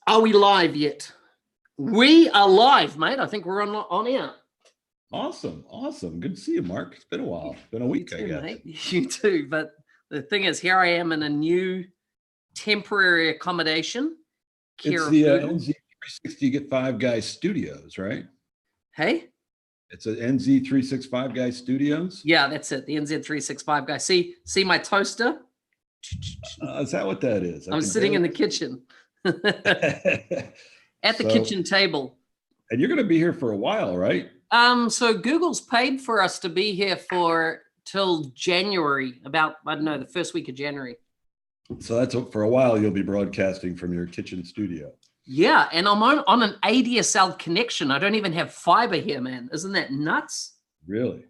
Are we live yet? We are live, mate. I think we're on air. Awesome. Good to see you, Mark. It's been a while. It's been a week, I guess. Mate. You too. But the thing is, here I am in a new temporary accommodation. It's the NZ360 Get Five Guys Studios, right? Hey? It's an NZ365 Guys Studios? Yeah, that's it. The NZ365 Guys. See my toaster? Is that what that is? I'm sitting in the kitchen. At the kitchen table. And you're going to be here for a while, right? So Google's paid for us to be here till January, about, I don't know, the first week of January. So that's for a while you'll be broadcasting from your kitchen studio. Yeah, and I'm on an ADSL connection. I don't even have fiber here, man. Isn't that nuts? Really?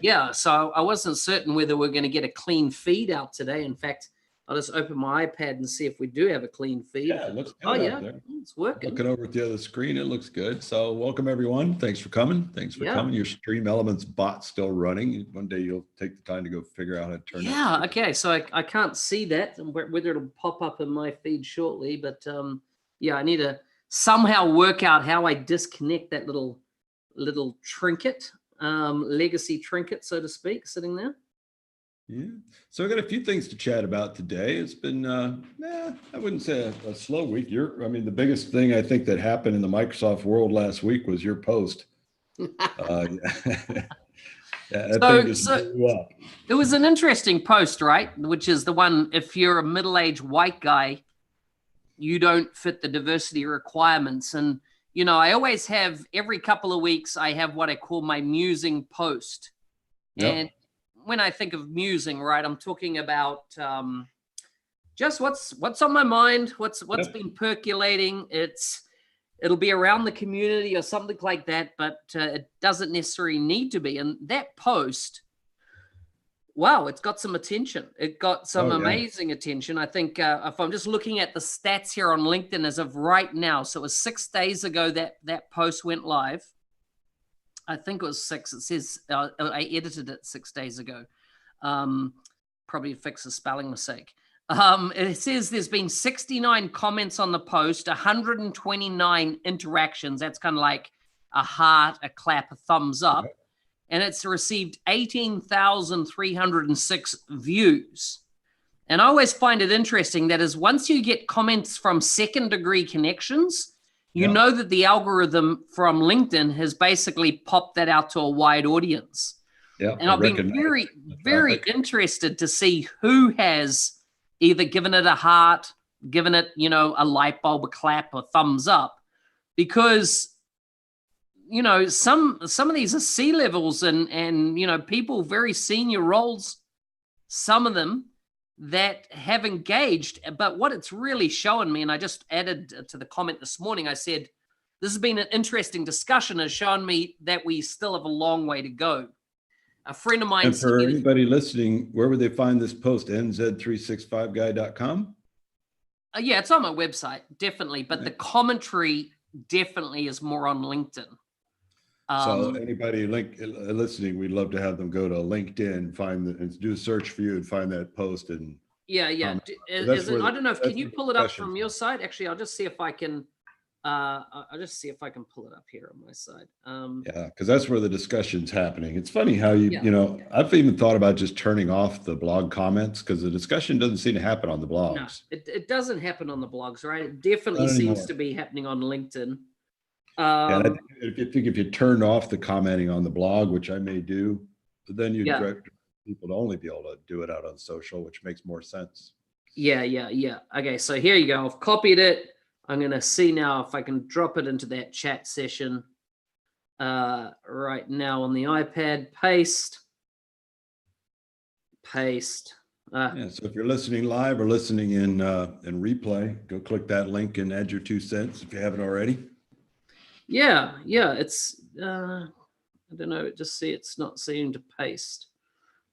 Yeah, so I wasn't certain whether we're going to get a clean feed out today. In fact, I'll just open my iPad and see if we do have a clean feed. Yeah, it looks good out there. It's working. Looking over at the other screen, it looks good. So welcome, everyone. Thanks for coming. Coming. Your Stream Elements bot's still running. One day you'll take the time to go figure out how to turn it. Yeah, okay. So I can't see that, whether it'll pop up in my feed shortly. But yeah, I need to somehow work out how I disconnect that little trinket, legacy trinket, so to speak, sitting there. Yeah. So I got a few things to chat about today. It's been, I wouldn't say a slow week. The biggest thing I think that happened in the Microsoft world last week was your post. It was an interesting post, right? Which is the one, if you're a middle-aged white guy, you don't fit the diversity requirements. And, you know, I always have, every couple of weeks, I have what I call my musing post. Yep. And when I think of musing, right, I'm talking about just what's on my mind, what's been percolating. It'll be around the community or something like that, but it doesn't necessarily need to be. And that post, wow, it's got some attention. It got some amazing attention. I think if I'm just looking at the stats here on LinkedIn as of right now, so it was 6 days ago that post went live. I think it was 6. It says I edited it 6 days ago. Probably fix a spelling mistake. It says there's been 69 comments on the post, 129 interactions. That's kind of like a heart, a clap, a thumbs up. And it's received 18,306 views. And I always find it interesting that is once you get comments from second degree connections, you know that the algorithm from LinkedIn has basically popped that out to a wide audience. Yeah, and I've been very, very interested to see who has either given it a heart, given it, you know, a light bulb, a clap, a thumbs up, because, you know, some of these are C-levels and, you know, people, very senior roles, some of them that have engaged. But what it's really showing me, and I just added to the comment this morning, I said, this has been an interesting discussion, has shown me that we still have a long way to go. A friend of mine. And for anybody listening, where would they find this post? nz365guy.com? Yeah, it's on my website, definitely. But the commentary definitely is more on LinkedIn. So anybody listening, we'd love to have them go to LinkedIn, and do a search for you and find that post. And yeah. I don't know. Can you pull it up from your side? Actually, I'll just see if I can. I'll just see if I can pull it up here on my side. Yeah, because that's where the discussion's happening. It's funny how you know, I've even thought about just turning off the blog comments because the discussion doesn't seem to happen on the blogs. No, it doesn't happen on the blogs, right? It definitely seems to be happening on LinkedIn. And I think if you turned off the commenting on the blog, which I may do, but then you direct people to only be able to do it out on social, which makes more sense. Yeah. Okay, so here you go. I've copied it. I'm going to see now if I can drop it into that chat session right now on the iPad. Paste. So if you're listening live or listening in replay, go click that link and add your 2 cents if you haven't already. Yeah. It's, I don't know, just see it's not seeming to paste.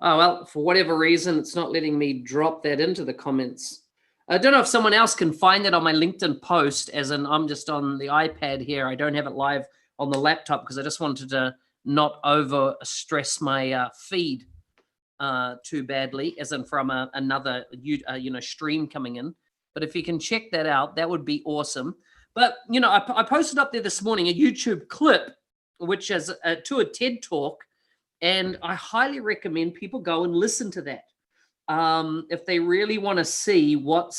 Oh, well, for whatever reason, it's not letting me drop that into the comments. I don't know if someone else can find it on my LinkedIn post, as in I'm just on the iPad here. I don't have it live on the laptop because I just wanted to not over stress my feed too badly, as in from another stream coming in. But if you can check that out, that would be awesome. But, you know, I posted up there this morning a YouTube clip, which is to a TED Talk, and I highly recommend people go and listen to that. If they really want to see why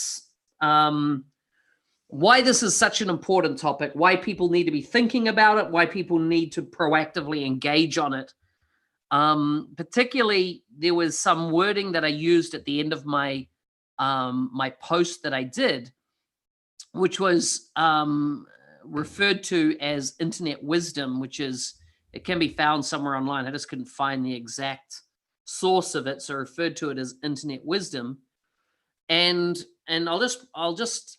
this is such an important topic, why people need to be thinking about it, why people need to proactively engage on it. Particularly, there was some wording that I used at the end of my my post that I did, which was referred to as internet wisdom, which is, it can be found somewhere online. I just couldn't find the exact source of it, so I referred to it as internet wisdom. And I'll just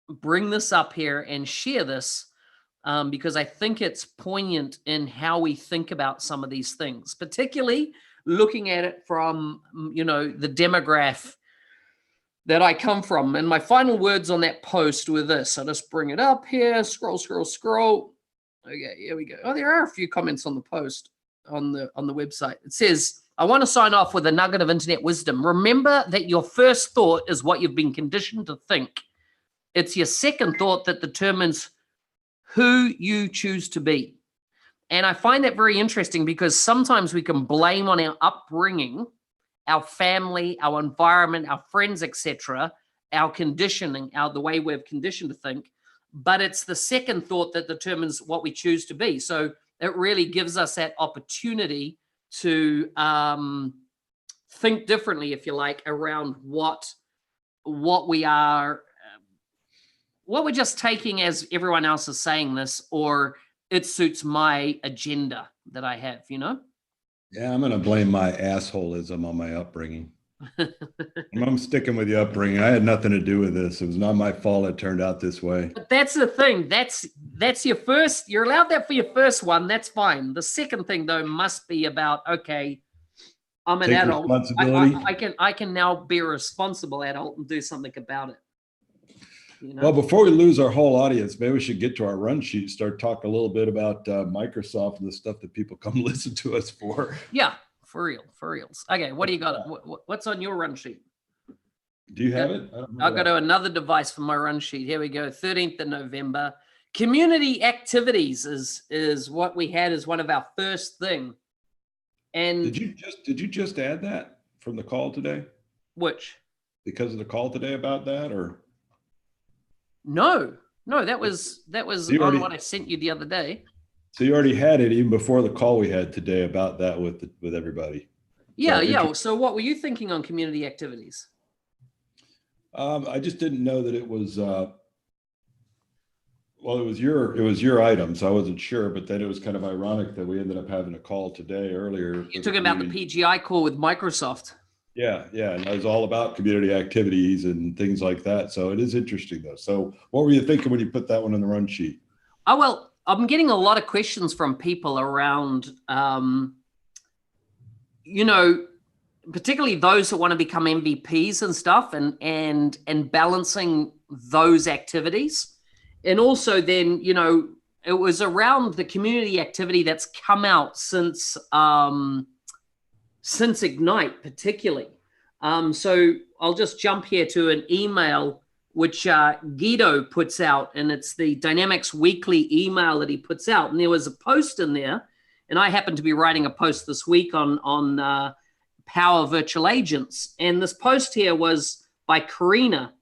bring this up here and share this because I think it's poignant in how we think about some of these things, particularly looking at it from, you know, the demographic that I come from. And my final words on that post were this. I'll just bring it up here, scroll. Okay, here we go. Oh, there are a few comments on the post on the website. It says, I want to sign off with a nugget of internet wisdom. Remember that your first thought is what you've been conditioned to think. It's your second thought that determines who you choose to be. And I find that very interesting because sometimes we can blame on our upbringing, our family, our environment, our friends, etc., our conditioning, the way we're conditioned to think. But it's the second thought that determines what we choose to be. So it really gives us that opportunity to think differently, if you like, around what we are, what we're just taking as everyone else is saying this, or it suits my agenda that I have, you know? Yeah, I'm going to blame my assholeism on my upbringing. I'm sticking with the upbringing. I had nothing to do with this. It was not my fault it turned out this way. But that's the thing. That's your first. You're allowed that for your first one. That's fine. The second thing, though, must be about, okay, I'm an adult. Responsibility. I can now be a responsible adult and do something about it. You know? Well, before we lose our whole audience, maybe we should get to our run sheet, start talking a little bit about Microsoft and the stuff that people come listen to us for. Yeah, for reals. Okay, what do you got? What's on your run sheet? Do you have it? I'll go to another device for my run sheet. Here we go, 13th of November. Community activities is what we had as one of our first thing. And did you just add that from the call today? Which? Because of the call today about that, or? No, that was on what I sent you the other day. So you already had it even before the call we had today about that with everybody. Yeah. So what were you thinking on community activities? I just didn't know that it was. Well, it was your item, so I wasn't sure. But then it was kind of ironic that we ended up having a call today earlier. You're talking about the PGI call with Microsoft. Yeah, and it was all about community activities and things like that. So it is interesting, though. So what were you thinking when you put that one on the run sheet? Oh, well, I'm getting a lot of questions from people around, you know, particularly those that want to become MVPs and stuff, and balancing those activities. And also then, you know, it was around the community activity that's come out since Ignite, particularly. So I'll just jump here to an email which Guido puts out, and it's the Dynamics Weekly email that he puts out. And there was a post in there, and I happened to be writing a post this week on Power Virtual Agents. And this post here was by Karina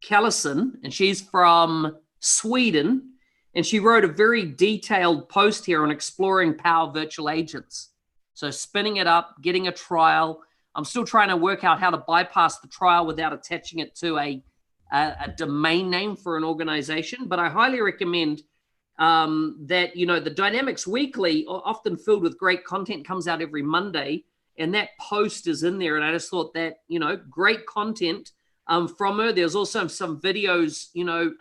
Callison, and she's from Sweden. And she wrote a very detailed post here on exploring Power Virtual Agents. So spinning it up, getting a trial. I'm still trying to work out how to bypass the trial without attaching it to a domain name for an organization. But I highly recommend that, you know, the Dynamics Weekly, often filled with great content, comes out every Monday. And that post is in there. And I just thought that, you know, great content from her. There's also some videos, you know,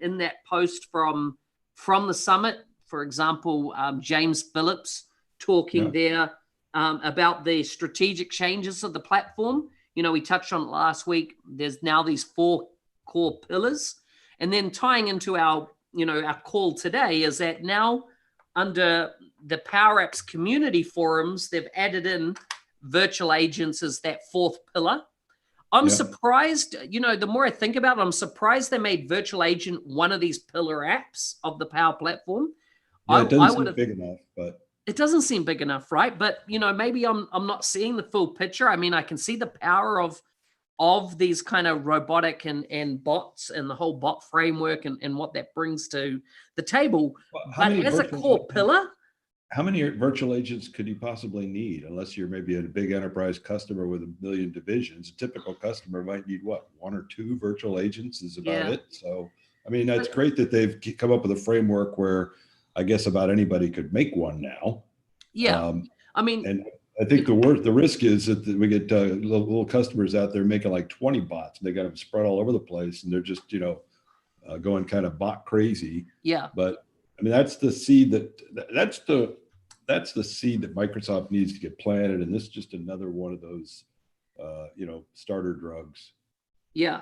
in that post from the summit. For example, James Phillips talking there about the strategic changes of the platform. You know, we touched on it last week. There's now these 4 core pillars. And then tying into our, you know, our call today is that now under the PowerApps community forums, they've added in virtual agents as that 4th pillar. I'm Yeah. surprised, the more I think about it, I'm surprised they made Virtual Agent one of these pillar apps of the Power Platform. Yeah, it I doesn't would seem have. big enough, but It doesn't seem big enough, right? But maybe I'm not seeing the full picture. I mean, I can see the power of these kind of robotic and bots and the whole bot framework and what that brings to the table. how But many as a core pillar, how many virtual agents could you possibly need, unless you're maybe a big enterprise customer with a million divisions? A typical customer might need what, one or two virtual agents is about yeah, it. So, I mean, that's great that they've come up with a framework where I guess about anybody could make one now. yeah. I mean, And I think the risk is that we get little customers out there making like 20 bots, and they got them spread all over the place, and they're just going kind of bot crazy. yeah. But I mean, that's the seed that's the seed that Microsoft needs to get planted, and this is just another one of those starter drugs. Yeah.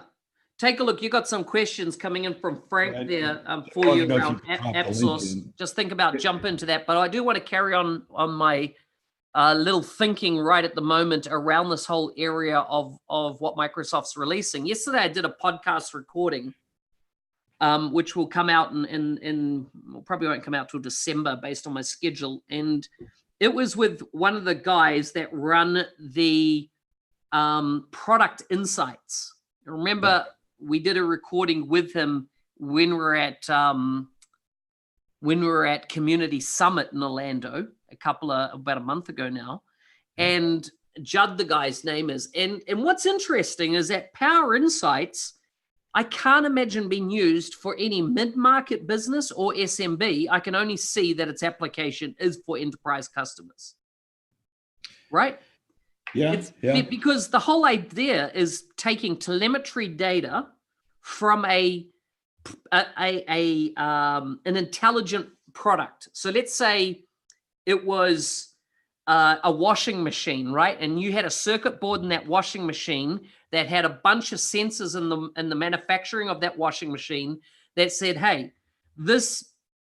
Take a look. You got some questions coming in from Frank there for I you don't know if around you can drop app the link source. in. Just think about jump into that. But I do want to carry on my little thinking right at the moment around this whole area of what Microsoft's releasing. Yesterday, I did a podcast recording, which will come out in probably won't come out till December based on my schedule. And it was with one of the guys that run the product insights. Remember, we did a recording with him when we were at Community Summit in Orlando about a month ago now. And Judd, the guy's name is. And what's interesting is that Power Insights, I can't imagine being used for any mid-market business or SMB. I can only see that its application is for enterprise customers. Right? Yeah, Because the whole idea is taking telemetry data from an intelligent product. So let's say it was a washing machine, right? And you had a circuit board in that washing machine that had a bunch of sensors in the manufacturing of that washing machine that said, hey,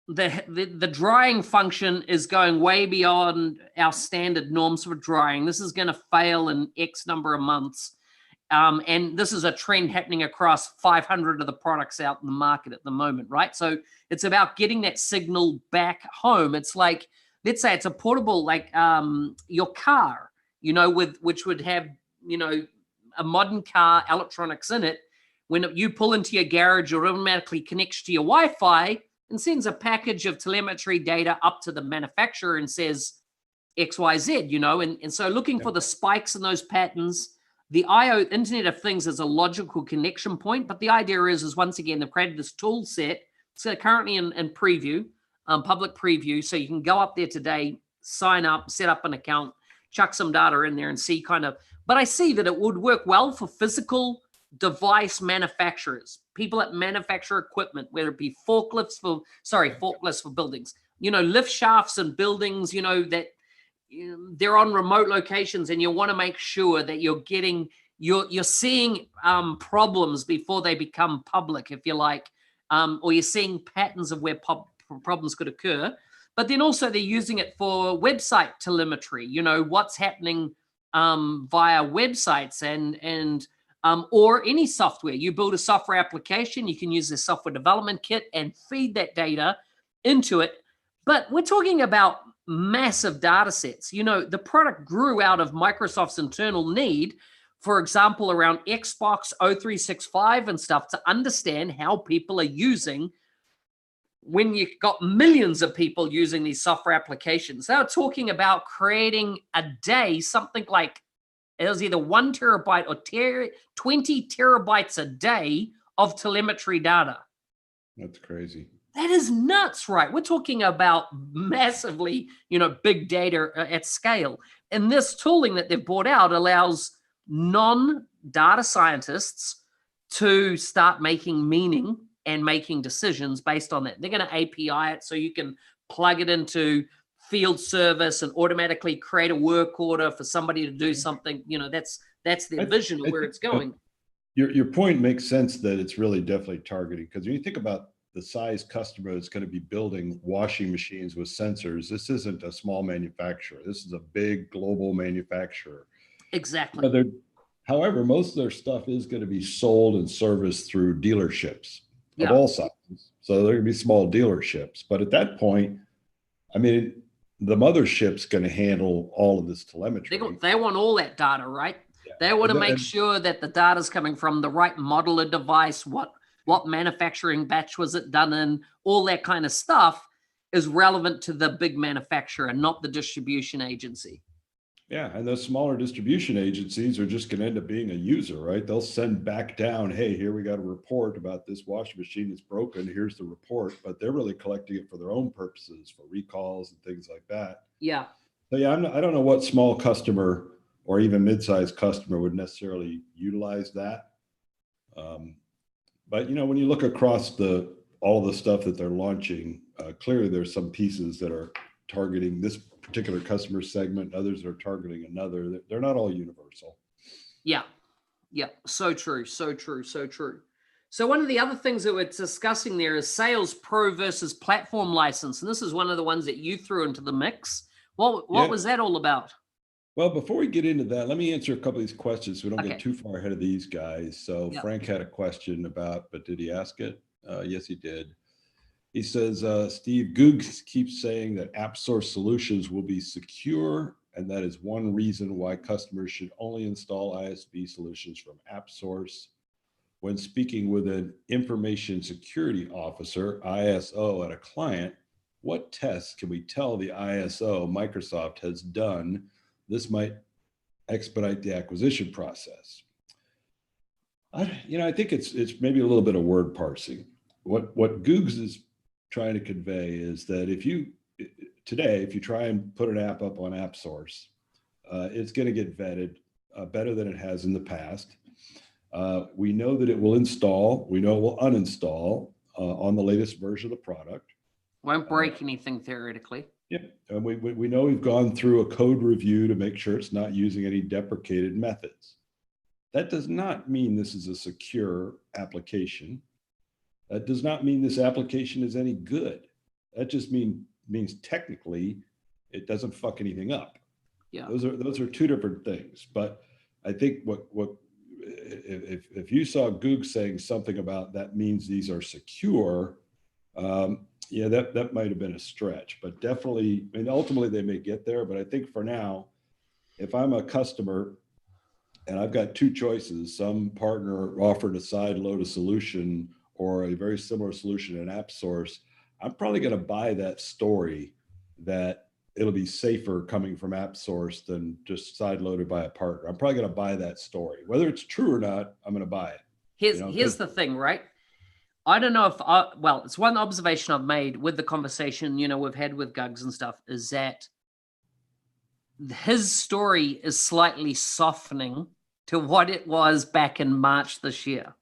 the drying function is going way beyond our standard norms for drying. This is going to fail in X number of months. And this is a trend happening across 500 of the products out in the market at the moment, right? So it's about getting that signal back home. It's like, let's say it's a portable, like your car, which would have, a modern car electronics in it. When you pull into your garage, it automatically connects to your Wi-Fi and sends a package of telemetry data up to the manufacturer and says XYZ, and so looking for the spikes in those patterns. The Internet of Things is a logical connection point, but the idea is once again, they've created this tool set. So currently in preview, public preview. So you can go up there today, sign up, set up an account, chuck some data in there and see but I see that it would work well for physical device manufacturers, people that manufacture equipment, whether it be forklifts for buildings, lift shafts and buildings, that they're on remote locations, and you want to make sure that you're seeing problems before they become public, if you like, or you're seeing patterns of where problems could occur. But then also they're using it for website telemetry, what's happening via websites and or any software. You build a software application, you can use the software development kit and feed that data into it. But we're talking about massive data sets. The product grew out of Microsoft's internal need, for example, around Xbox 0365 and stuff, to understand how people are using when you've got millions of people using these software applications. They were talking about creating a day, something like it was either 1 terabyte or 20 terabytes a day of telemetry data. That's crazy. That is nuts, right? We're talking about massively, big data at scale. And this tooling that they've brought out allows non-data scientists to start making meaning and making decisions based on that. They're going to API it so you can plug it into field service and automatically create a work order for somebody to do something. That's their vision of where it's going. Your point makes sense that it's really definitely targeting, because when you think about the size customer that's going to be building washing machines with sensors, this isn't a small manufacturer. This is a big global manufacturer. Exactly. However, most of their stuff is going to be sold and serviced through dealerships of Yeah. all sizes. So they're going to be small dealerships. But at that point, I mean, the mothership's going to handle all of this telemetry. They want all that data, right? Yeah. They want to make sure that the data is coming from the right model of device, what manufacturing batch was it done in, all that kind of stuff is relevant to the big manufacturer, not the distribution agency. Yeah, and those smaller distribution agencies are just going to end up being a user, right? They'll send back down, hey, here we got a report about this washing machine that's broken. Here's the report, but they're really collecting it for their own purposes, for recalls and things like that. Yeah. So yeah, I don't know what small customer or even mid-sized customer would necessarily utilize that. But when you look across all the stuff that they're launching, clearly there's some pieces that are targeting this particular customer segment. Others are targeting another. They're not all universal. Yeah. Yeah. So true. So true. So true. So one of the other things that we're discussing there is Sales Pro versus platform license. And this is one of the ones that you threw into the mix. What was that all about? Well, before we get into that, let me answer a couple of these questions so we don't Okay. get too far ahead of these guys. So Yep. Frank had a question about, but did he ask it? Yes, he did. He says, Steve, Google keeps saying that app source solutions will be secure, and that is one reason why customers should only install ISV solutions from app source. When speaking with an information security officer, ISO, at a client, what tests can we tell the ISO Microsoft has done? This might expedite the acquisition process. I think it's maybe a little bit of word parsing. What Googs is trying to convey is that if you try and put an app up on AppSource, it's going to get vetted better than it has in the past. We know that it will install. We know it will uninstall on the latest version of the product. Won't break anything theoretically. Yeah, and we know we've gone through a code review to make sure it's not using any deprecated methods. That does not mean this is a secure application. That does not mean this application is any good. That just means technically it doesn't fuck anything up. Yeah. Those are two different things. But I think what if you saw Google saying something about that means these are secure, that might have been a stretch, but definitely, ultimately they may get there. But I think for now, if I'm a customer and I've got two choices, some partner offered a side load solution or a very similar solution in AppSource, I'm probably going to buy that story that it'll be safer coming from AppSource than just side loaded by a partner. I'm probably going to buy that story. Whether it's true or not, I'm going to buy it. Here's the thing, right? I don't know if it's one observation I've made with the conversation, we've had with Gugs and stuff, is that his story is slightly softening to what it was back in March this year,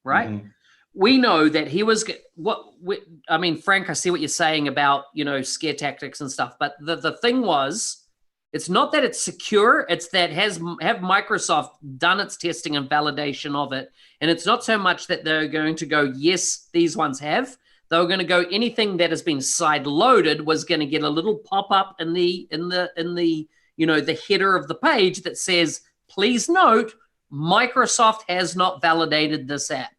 right? Mm-hmm. We know that he was Frank, I see what you're saying about, scare tactics and stuff, but the thing was, it's not that it's secure, it's that have Microsoft done its testing and validation of it. And it's not so much that they're going to go, yes, these ones have. They're going to go, anything that has been side loaded was going to get a little pop-up in the the header of the page that says, please note, Microsoft has not validated this app.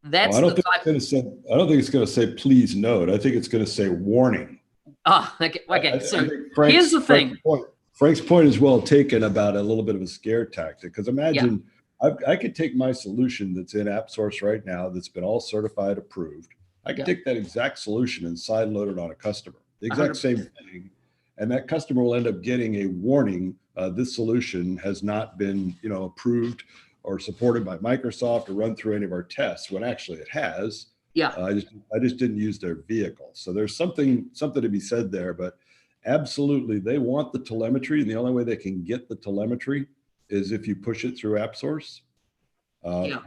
That's I don't think it's going to say please note. I think it's going to say warning. Okay. So here's the thing. Frank's point is well taken about a little bit of a scare tactic, because imagine I could take my solution that's in AppSource right now that's been all certified approved. I could take that exact solution and side load it on a customer, the exact 100%. Same thing. And that customer will end up getting a warning. This solution has not been approved or supported by Microsoft or run through any of our tests, when actually it has. Yeah. I just didn't use their vehicle. So there's something to be said there, but absolutely, they want the telemetry, and the only way they can get the telemetry is if you push it through AppSource.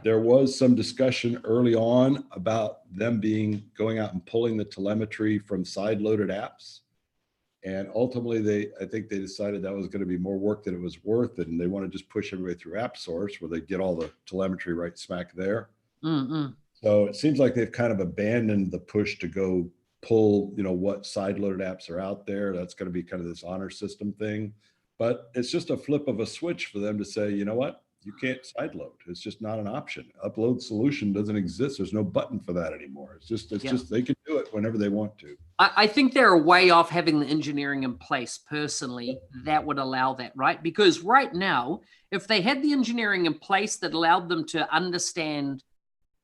There was some discussion early on about them going out and pulling the telemetry from side-loaded apps, and ultimately, I think they decided that was going to be more work than it was worth, and they want to just push everybody through AppSource, where they get all the telemetry right smack there. Mm-hmm. So it seems like they've kind of abandoned the push to go pull, what side-loaded apps are out there. That's going to be kind of this honor system thing. But it's just a flip of a switch for them to say, you know what? you can't sideload. It's just not an option. Upload solution doesn't exist. There's no button for that anymore. It's just they can do it whenever they want to. I think they're a way off having the engineering in place personally that would allow that, right? Because right now, if they had the engineering in place that allowed them to understand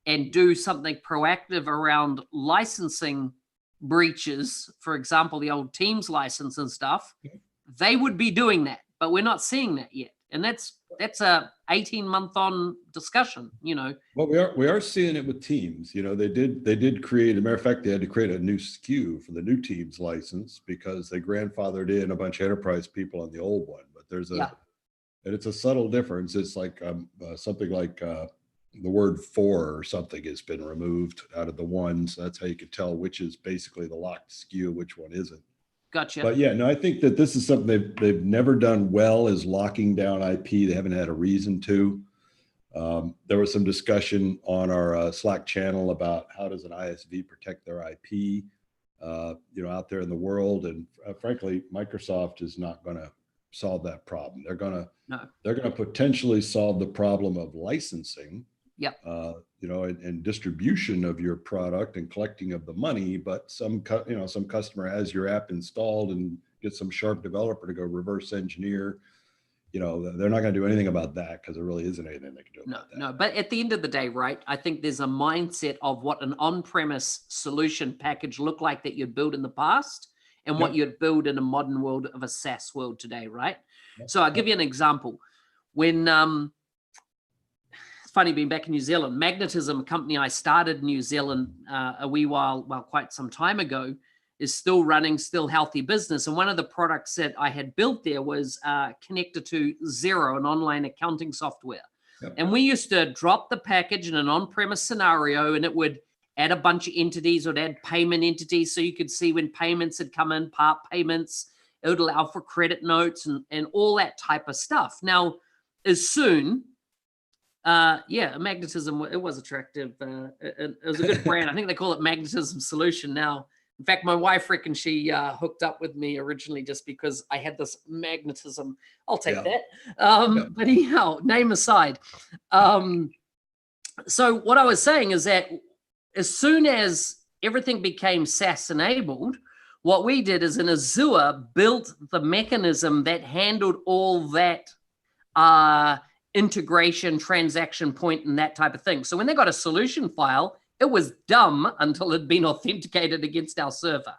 and do something proactive around licensing breaches, for example, the old Teams license and stuff, they would be doing that, but we're not seeing that yet. And that's a 18-month on discussion, you know. Well, we are seeing it with Teams. You know, they did create, as a matter of fact, they had to create a new SKU for the new Teams license because they grandfathered in a bunch of enterprise people on the old one. But there's and it's a subtle difference. It's like something like the word "for" or something has been removed out of the ones. That's how you can tell which is basically the locked SKU, which one isn't. Gotcha. But yeah, no, I think that this is something they've never done well, is locking down IP. They haven't had a reason to. There was some discussion on our Slack channel about how does an ISV protect their IP, you know, out there in the world. And frankly, Microsoft is not going to solve that problem. They're going to potentially solve the problem of licensing. Yep. You know, and distribution of your product and collecting of the money, but some customer has your app installed and get some sharp developer to go reverse engineer. You know, they're not going to do anything about that because there really isn't anything they can do about that. No, but at the end of the day, right, I think there's a mindset of what an on-premise solution package looked like that you'd build in the past and what you'd build in a modern world of a SaaS world today, right? So I'll give you an example. When funny being back in New Zealand, Magnetism, a company I started in New Zealand quite some time ago, is still running, still healthy business. And one of the products that I had built there was connected to Xero, an online accounting software. Yep. And we used to drop the package in an on-premise scenario, and it would add a bunch of entities, or add payment entities, so you could see when payments had come in, part payments. It would allow for credit notes and all that type of stuff. Now, as soon Magnetism, it was attractive. It was a good brand. I think they call it Magnetism Solution now. In fact, my wife reckons she hooked up with me originally just because I had this magnetism. I'll take that. But anyhow, name aside. So what I was saying is that as soon as everything became SaaS enabled, what we did is in Azure built the mechanism that handled all that integration, transaction point, and that type of thing. So when they got a solution file, it was dumb until it had been authenticated against our server.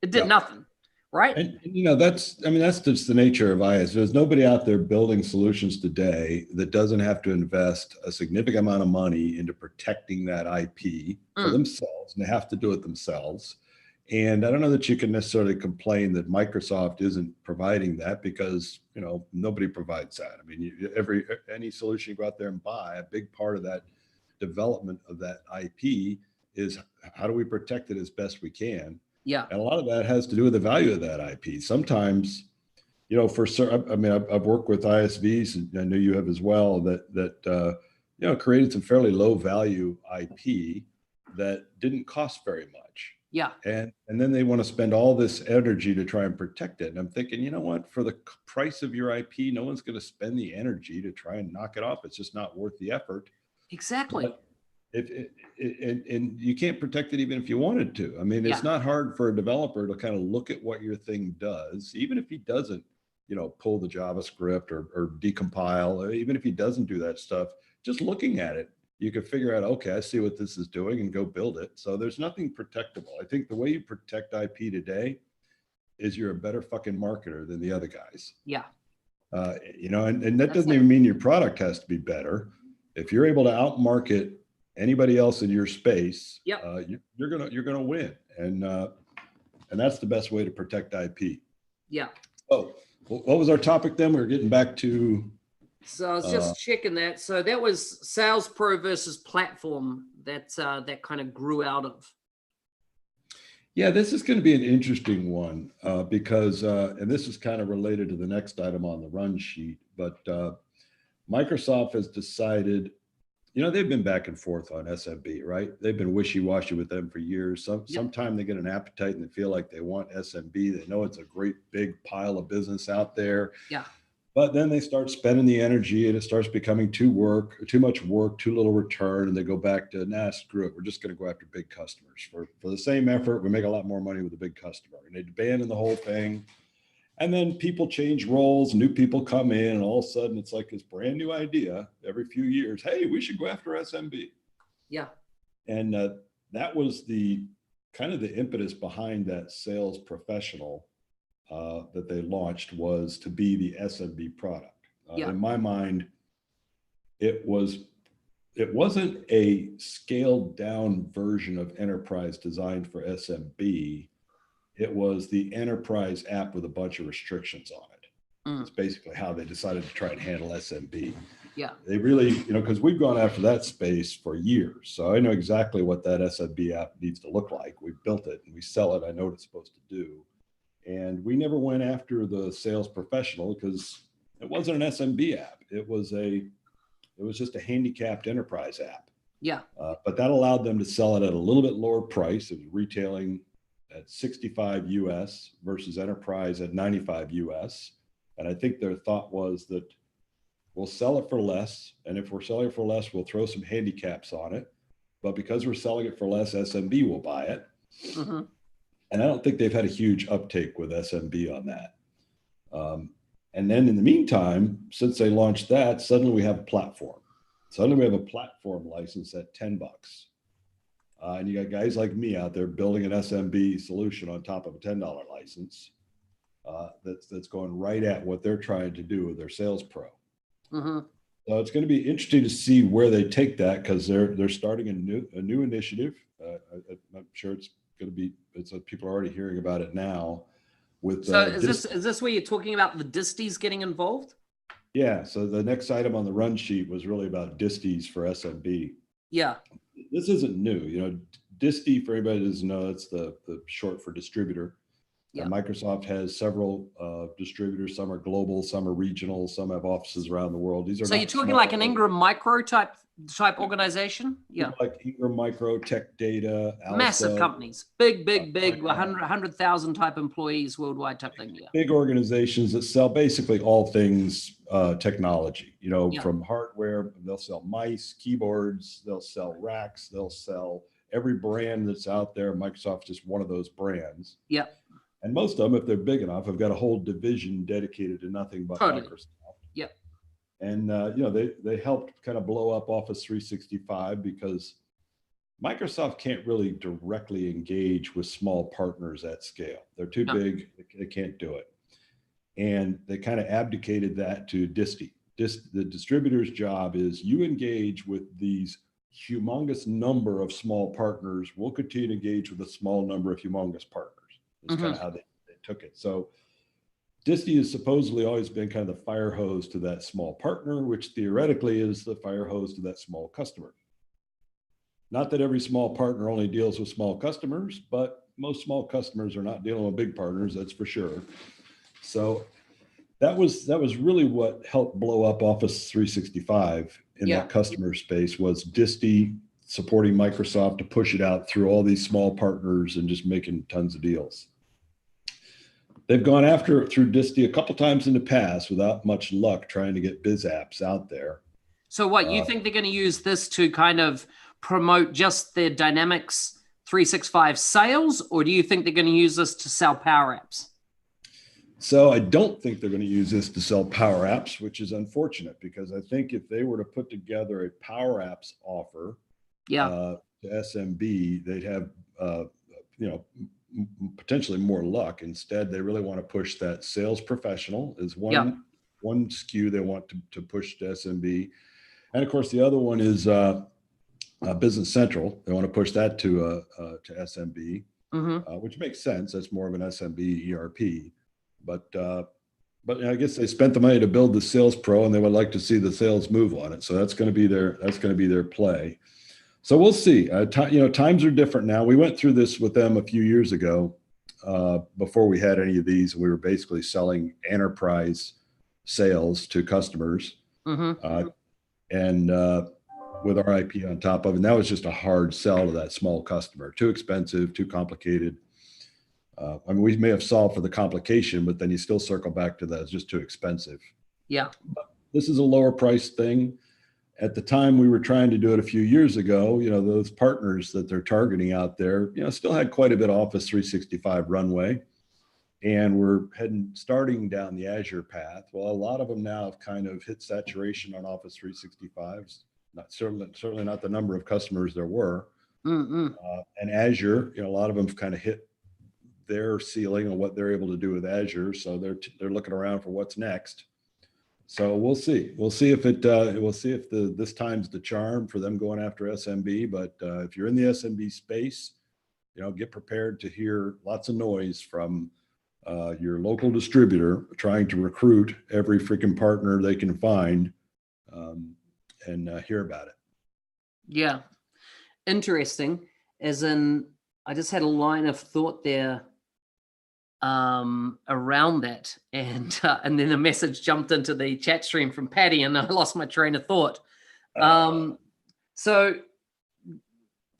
It did nothing, right? And you know, that's just the nature of IS. There's nobody out there building solutions today that doesn't have to invest a significant amount of money into protecting that IP for themselves, and they have to do it themselves. And I don't know that you can necessarily complain that Microsoft isn't providing that, because, you know, nobody provides that. I mean, any solution you go out there and buy, a big part of that development of that IP is how do we protect it as best we can? Yeah. And a lot of that has to do with the value of that IP. Sometimes, you know, I've worked with ISVs, and I know you have as well, that you know, created some fairly low value IP that didn't cost very much. Yeah. And then they want to spend all this energy to try and protect it. And I'm thinking, you know what, for the price of your IP, no one's going to spend the energy to try and knock it off. It's just not worth the effort. Exactly. And you can't protect it even if you wanted to. I mean, it's not hard for a developer to kind of look at what your thing does, even if he doesn't, you know, pull the JavaScript or decompile, or even if he doesn't do that stuff, just looking at it, you can figure out, okay, I see what this is doing, and go build it. So there's nothing protectable. I think the way you protect IP today is you're a better fucking marketer than the other guys. Yeah. You know, and that doesn't even mean your product has to be better. If you're able to outmarket anybody else in your space, you're gonna win. And that's the best way to protect IP. Yeah. Oh, what was our topic then? We were getting back to. So I was just checking that. So that was Sales Pro versus platform that kind of grew out of. Yeah, this is going to be an interesting one because, and this is kind of related to the next item on the run sheet, but Microsoft has decided, you know, they've been back and forth on SMB, right? They've been wishy-washy with them for years. Sometime they get an appetite and they feel like they want SMB. They know it's a great big pile of business out there. Yeah. But then they start spending the energy and it starts becoming too much work, too little return. And they go back to, nah, screw it. We're just going to go after big customers. For the same effort, we make a lot more money with a big customer. And they abandon the whole thing. And then people change roles, new people come in, and all of a sudden it's like this brand new idea every few years. Hey, we should go after SMB. Yeah. And that was the kind of the impetus behind that sales professional that they launched, was to be the SMB product. In my mind, it wasn't a scaled down version of enterprise designed for SMB. It was the enterprise app with a bunch of restrictions on it. It's basically how they decided to try and handle SMB. Yeah. They really, because we've gone after that space for years. So I know exactly what that SMB app needs to look like. We built it and we sell it. I know what it's supposed to do. And we never went after the sales professional because it wasn't an SMB app. It was just a handicapped enterprise app. Yeah. But that allowed them to sell it at a little bit lower price. It was retailing at 65 US versus enterprise at 95 US. And I think their thought was that we'll sell it for less. And if we're selling it for less, we'll throw some handicaps on it. But because we're selling it for less, SMB will buy it. Mm-hmm. And I don't think they've had a huge uptake with SMB on that. And then in the meantime, since they launched that, suddenly we have a platform. Suddenly we have a platform license at $10. And you got guys like me out there building an SMB solution on top of a $10 license that's going right at what they're trying to do with their sales pro. Mm-hmm. So it's going to be interesting to see where they take that, because they're starting a new initiative. I'm sure it's going to be, people are already hearing about it now. So is this where you're talking about the disties getting involved? Yeah. So the next item on the run sheet was really about disties for SMB. Yeah. This isn't new. Disty, for anybody that doesn't know, it's the short for distributor. Yeah. Microsoft has several distributors. Some are global, some are regional, some have offices around the world. These are so you're talking like an Ingram Micro type organization? Yeah. Like Ingram Micro, Tech Data, Alpha. Massive companies, big, 100,000 type employees worldwide type thing. Yeah. Big organizations that sell basically all things technology, from hardware. They'll sell mice, keyboards, they'll sell racks, they'll sell every brand that's out there. Microsoft's just one of those brands. Yeah. And most of them, if they're big enough, have got a whole division dedicated to nothing but Microsoft. Yep. And they helped kind of blow up Office 365 because Microsoft can't really directly engage with small partners at scale. They're too big; they can't do it. And they kind of abdicated that to Disty. The distributor's job is you engage with these humongous number of small partners. We'll continue to engage with a small number of humongous partners. That's kind of how they took it. So Disty has supposedly always been kind of the fire hose to that small partner, which theoretically is the fire hose to that small customer. Not that every small partner only deals with small customers, but most small customers are not dealing with big partners, that's for sure. So that was really what helped blow up Office 365 in that customer space, was Disty supporting Microsoft to push it out through all these small partners and just making tons of deals. They've gone after it through Disty a couple times in the past without much luck trying to get biz apps out there. So what, you think they're going to use this to kind of promote just their Dynamics 365 sales, or do you think they're going to use this to sell PowerApps? So I don't think they're going to use this to sell PowerApps, which is unfortunate, because I think if they were to put together a PowerApps offer to SMB, they'd have, potentially more luck. Instead, they really want to push that sales professional as one SKU they want to push to SMB. And of course, the other one is Business Central. They want to push that to SMB, which makes sense. That's more of an SMB ERP. But I guess they spent the money to build the Sales Pro, and they would like to see the sales move on it. So that's going to be their play. So we'll see. Times are different now. We went through this with them a few years ago before we had any of these. We were basically selling enterprise sales to customers, and with our IP on top of it. And that was just a hard sell to that small customer. Too expensive, too complicated. We may have solved for the complication, but then you still circle back to that. It's just too expensive. Yeah. This is a lower price thing. At the time we were trying to do it a few years ago, those partners that they're targeting out there, still had quite a bit of Office 365 runway. And we're starting down the Azure path. Well, a lot of them now have kind of hit saturation on Office 365. Certainly not the number of customers there were. And Azure, a lot of them have kind of hit their ceiling on what they're able to do with Azure. So they're looking around for what's next. So we'll see. We'll see if this time's the charm for them going after SMB. But if you're in the SMB space, get prepared to hear lots of noise from your local distributor trying to recruit every freaking partner they can find, and hear about it. Yeah. Interesting. As in, I just had a line of thought there around that, and then a message jumped into the chat stream from Patty, and I lost my train of thought. So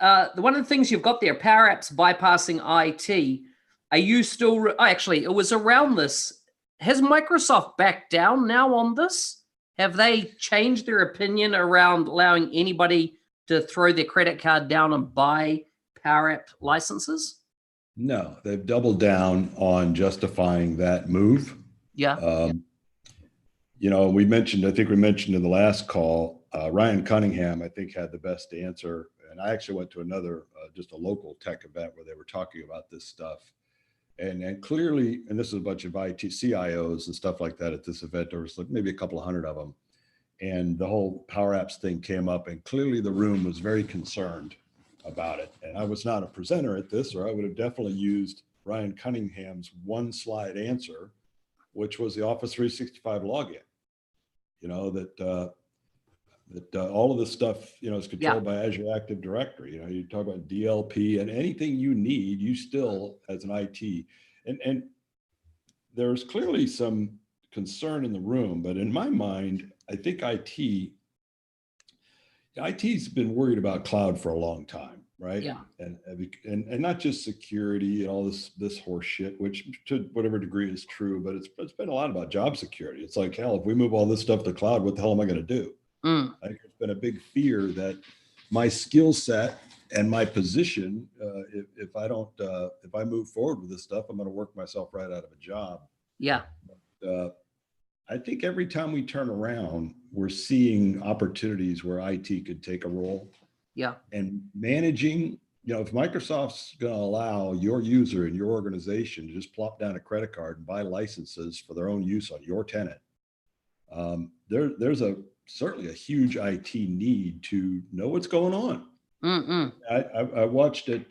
one of the things you've got there, PowerApps bypassing IT. Are you still? Actually, it was around this. Has Microsoft backed down now on this? Have they changed their opinion around allowing anybody to throw their credit card down and buy PowerApp licenses? No, they've doubled down on justifying that move. Yeah. I think we mentioned in the last call, Ryan Cunningham, I think, had the best answer. And I actually went to another, just a local tech event where they were talking about this stuff. And clearly, and this is a bunch of IT CIOs and stuff like that at this event. There was like maybe a couple of hundred of them. And the whole PowerApps thing came up, and clearly the room was very concerned about it. And I was not a presenter at this, or I would have definitely used Ryan Cunningham's one slide answer, which was the Office 365 login. That all of this stuff, is controlled by Azure Active Directory. You talk about DLP and anything you need, you still, as an IT, and there's clearly some concern in the room, but in my mind, I think IT's been worried about cloud for a long time, right? Yeah. And not just security and all this horse shit, which to whatever degree is true, but it's been a lot about job security. It's like, hell, if we move all this stuff to cloud, what the hell am I going to do? I think there's been a big fear that my skill set and my position, if I move forward with this stuff, I'm going to work myself right out of a job. Yeah. But, I think every time we turn around, we're seeing opportunities where IT could take a role. Yeah. And managing, if Microsoft's going to allow your user in your organization to just plop down a credit card and buy licenses for their own use on your tenant, there's certainly a huge IT need to know what's going on. I watched at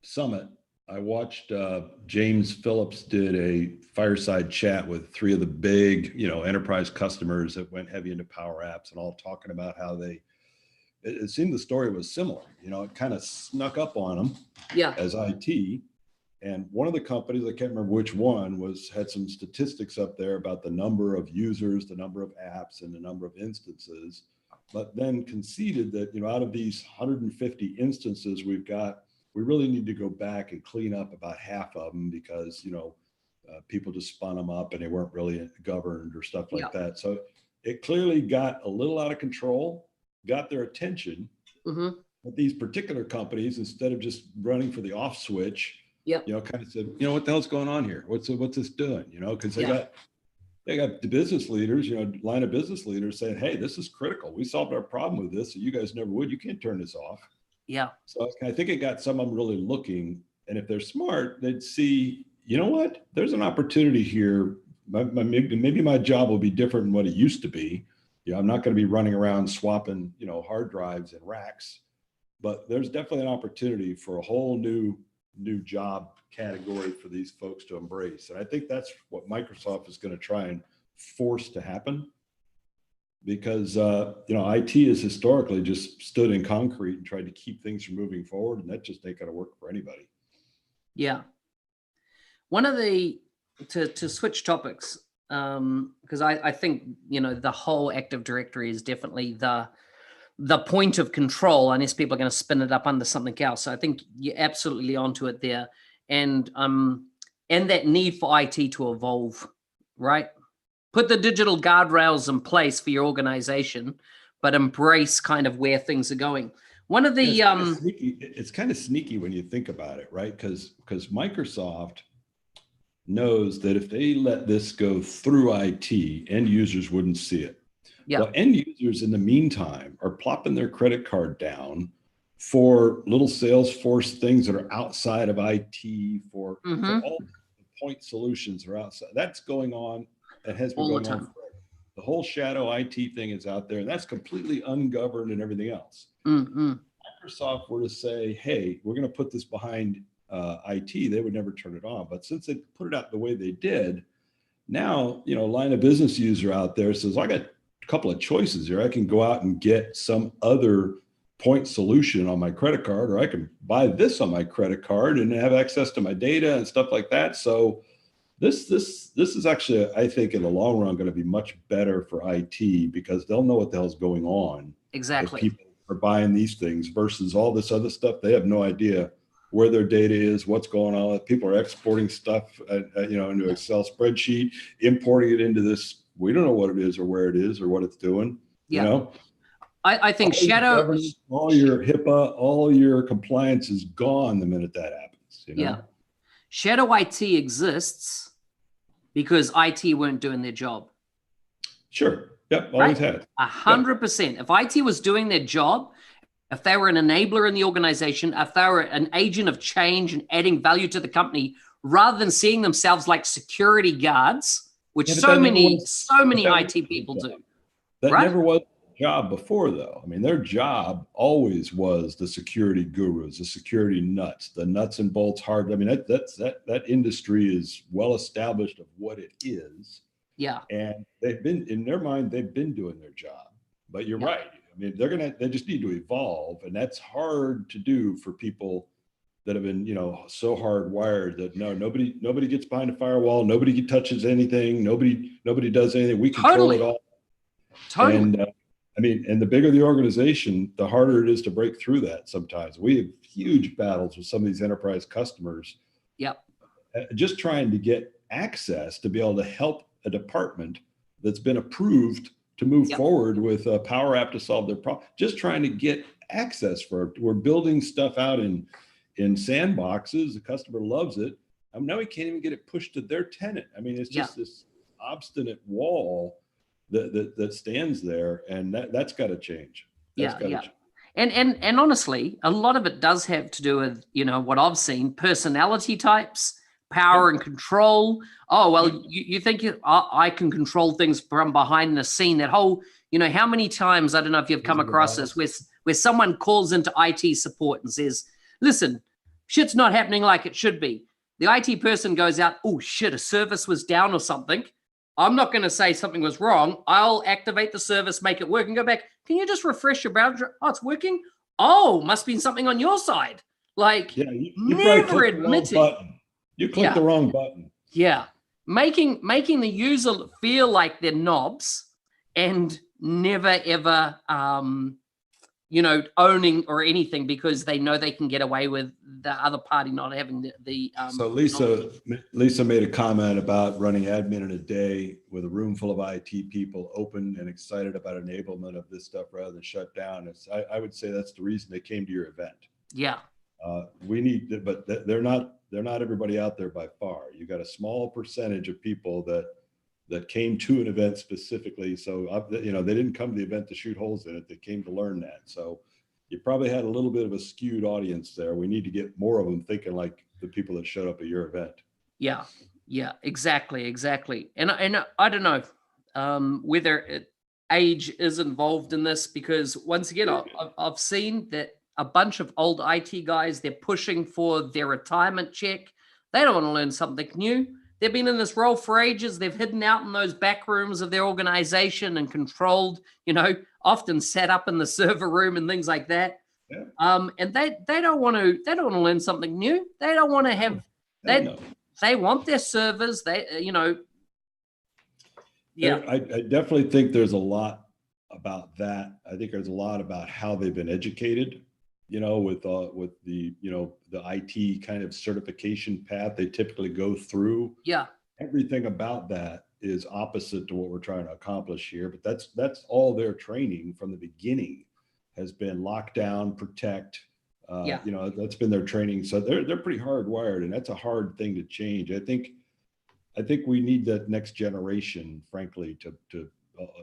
Summit. I watched James Phillips did a fireside chat with 3 of the big, enterprise customers that went heavy into PowerApps, and all talking about how it seemed the story was similar. It kind of snuck up on them as IT. And one of the companies, I can't remember which one, had some statistics up there about the number of users, the number of apps, and the number of instances, but then conceded that, out of these 150 instances we've got, we really need to go back and clean up about half of them because, people just spun them up and they weren't really governed or stuff like that. So it clearly got a little out of control, got their attention. But these particular companies, instead of just running for the off switch, kind of said, what the hell's going on here? What's this doing? Because they got the business leaders, line of business leaders saying, hey, this is critical. We solved our problem with this, so you guys never would. You can't turn this off. Yeah. So I think it got some of them really looking, and if they're smart, they'd see, what? There's an opportunity here. Maybe my job will be different than what it used to be. I'm not going to be running around swapping, hard drives and racks, but there's definitely an opportunity for a whole new job category for these folks to embrace. And I think that's what Microsoft is going to try and force to happen. Because IT has historically just stood in concrete and tried to keep things from moving forward, and that just ain't going to work for anybody. Yeah. One of to switch topics, because I think the whole Active Directory is definitely the point of control, unless people are going to spin it up under something else. So I think you're absolutely onto it there, and that need for IT to evolve right? Put the digital guardrails in place for your organization, but embrace kind of where things are going. One of the it's kind of sneaky when you think about it, right? Because Microsoft knows that if they let this go through IT, end users wouldn't see it. Yeah. Well, end users in the meantime are plopping their credit card down for little Salesforce things that are outside of IT, for all the point solutions are outside. That's going on. That has been going on forever. The whole shadow IT thing is out there, and that's completely ungoverned and everything else. Microsoft were to say, hey, we're going to put this behind IT, they would never turn it on. But since they put it out the way they did, now, line of business user out there says, I got a couple of choices here. I can go out and get some other point solution on my credit card, or I can buy this on my credit card and have access to my data and stuff like that. So this is actually, I think, in the long run, going to be much better for IT, because they'll know what the hell's going on. Exactly. People are buying these things versus all this other stuff. They have no idea where their data is, what's going on. People are exporting stuff, into Excel spreadsheet, importing it into this. We don't know what it is or where it is or what it's doing. I think all your HIPAA, all your compliance is gone the minute that happens. Yeah. Shadow IT exists because IT weren't doing their job. Sure. Yep. Always had. 100%. If IT was doing their job, if they were an enabler in the organization, if they were an agent of change and adding value to the company, rather than seeing themselves like security guards, which so many IT people do. That never was their job before, though. I mean, their job always was the security gurus, the security nuts, the nuts and bolts hard. I mean, that industry is well established of what it is. Yeah. And they've been, in their mind, they've been doing their job. But you're right. I mean, they just need to evolve, and that's hard to do for people that have been, so hardwired that nobody gets behind a firewall, nobody touches anything, nobody does anything. We control it all. Totally. And and the bigger the organization, the harder it is to break through that. Sometimes we have huge battles with some of these enterprise customers. Yep. Just trying to get access to be able to help a department that's been approved to move forward with a PowerApp to solve their problem. Just trying to get access we're building stuff out in sandboxes. The customer loves it. Now we can't even get it pushed to their tenant. I mean, it's just this obstinate wall that stands there, and that's got to change. Change. And honestly, a lot of it does have to do with, what I've seen, personality types, power and control. Oh, well, you think I can control things from behind the scene. That whole, how many times, I don't know if you've come across this, where someone calls into IT support and says, listen, shit's not happening like it should be. The IT person goes out, oh shit, a service was down or something. I'm not going to say something was wrong. I'll activate the service, make it work, and go back. Can you just refresh your browser? Oh, it's working? Oh, must be something on your side. Like, you never admitting. You clicked the wrong button. Yeah. Making the user feel like they're knobs and never, ever, owning or anything because they know they can get away with the other party not having the So Lisa made a comment about running admin in a day with a room full of IT people, open and excited about enablement of this stuff rather than shut down. I would say that's the reason they came to your event. Yeah. We need, but they're not everybody out there by far. You got a small percentage of people that came to an event specifically. So, they didn't come to the event to shoot holes in it. They came to learn that. So you probably had a little bit of a skewed audience there. We need to get more of them thinking like the people that showed up at your event. Yeah, exactly. And I don't know whether age is involved in this, because once again, I've seen that a bunch of old IT guys, they're pushing for their retirement check. They don't want to learn something new. They've been in this role for ages. They've hidden out in those back rooms of their organization and controlled, often sat up in the server room and things like that. Yeah. And they don't want to learn something new. They don't want to have they want their servers. Yeah. I definitely think there's a lot about that. I think there's a lot about how they've been educated, with the, the IT kind of certification path they typically go through. Yeah. Everything about that is opposite to what we're trying to accomplish here. But that's all their training from the beginning has been lock down, protect. You know, that's been their training. So they're pretty hardwired, and that's a hard thing to change. I think we need that next generation, frankly,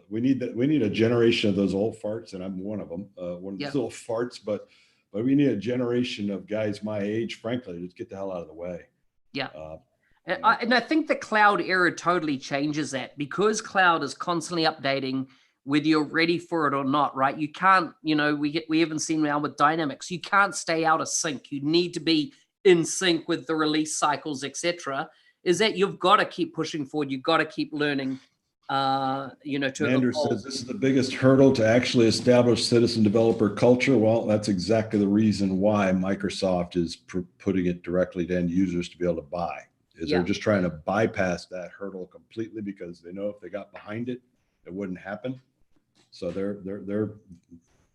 we need a generation of those old farts, and I'm one of them, one of those little farts, but we need a generation of guys my age, frankly, to get the hell out of the way. Yeah. And I think the cloud era totally changes that, because cloud is constantly updating whether you're ready for it or not, right? You can't, you know, we haven't seen now with Dynamics, you can't stay out of sync. You need to be in sync with the release cycles, etc. Is that you've got to keep pushing forward. You've got to keep learning, you know, to Andrew evolve. says this is the biggest hurdle to actually establish citizen developer culture. Well, that's exactly the reason why Microsoft is putting it directly to end users to be able to buy. They're just trying to bypass that hurdle completely, because they know if they got behind it, it wouldn't happen. So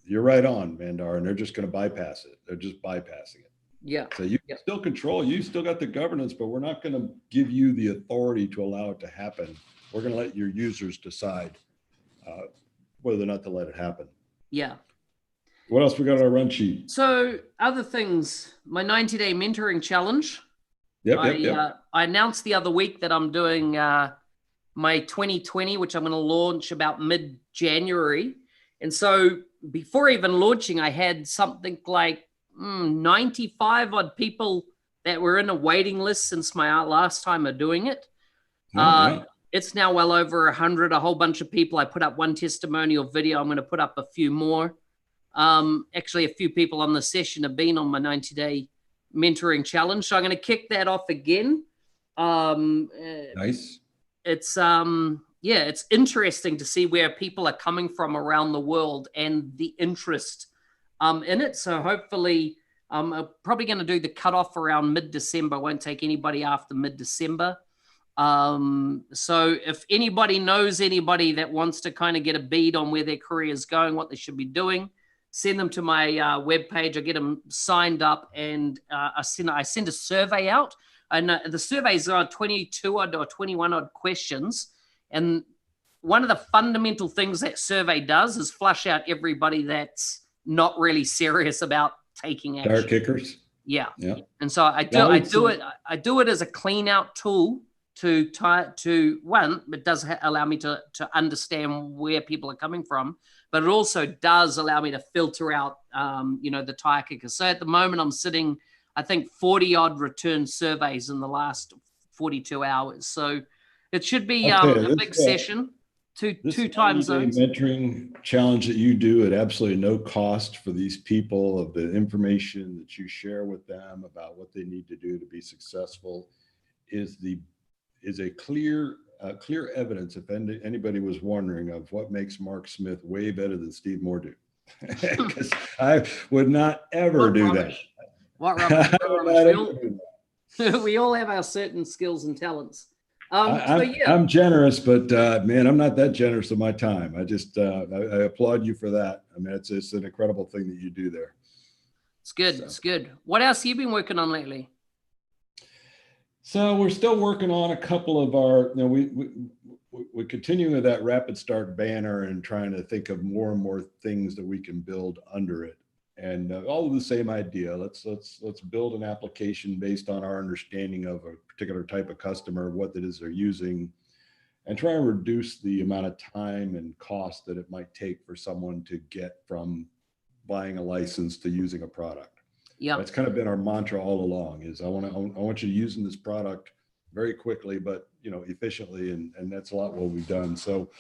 you're right on, Mandar, and they're just going to bypass it. They're just bypassing it. Yeah. So you still control, you still got the governance, but we're not going to give you the authority to allow it to happen. We're going to let your users decide whether or not to let it happen. Yeah. What else we got on our run sheet? So other things, my 90-day mentoring challenge. I announced the other week that I'm doing my 2020, which I'm going to launch about mid-January. And so before even launching, I had something like 95 odd people that were in a waiting list since my last time of doing it. It's now well over 100, a whole bunch of people. I put up one testimonial video. I'm going to put up a few more. Actually, a few people on the session have been on my 90-day mentoring challenge. So I'm going to kick that off again. Nice. It's it's interesting to see where people are coming from around the world and the interest in it. So hopefully I'm probably going to do the cutoff around mid-December. I won't take anybody after mid-December. So if anybody knows anybody that wants to kind of get a bead on where their career is going, what they should be doing, send them to my webpage. I get them signed up, and I send a survey out. And the surveys are 22 odd or 21 odd questions. And one of the fundamental things that survey does is flush out everybody that's not really serious about taking action. Dart kickers. Yeah. And so I do it as a clean out tool to one, it does allow me to understand where people are coming from, but it also does allow me to filter out, the tire kickers. So at the moment I'm sitting, I think 40 odd return surveys in the last 42 hours. So it should be a big session, two time zones. Mentoring challenge that you do at absolutely no cost for these people, of the information that you share with them about what they need to do to be successful, is a clear evidence, if anybody was wondering, of what makes Mark Smith way better than Steve Mordue. Because I would not ever do that. What rubbish? We all have our certain skills and talents. I'm generous, but man, I'm not that generous with my time. I just I applaud you for that. I mean, it's an incredible thing that you do there. It's good. So. It's good. What else have you been working on lately? So we're still working on a couple of our, we're continuing with that rapid start banner and trying to think of more and more things that we can build under it. And all of the same idea. Let's build an application based on our understanding of a particular type of customer, what it is they're using, and try and reduce the amount of time and cost that it might take for someone to get from buying a license to using a product. Yeah, that's kind of been our mantra all along. Is I want you using this product very quickly, but efficiently, and that's a lot what we've done. So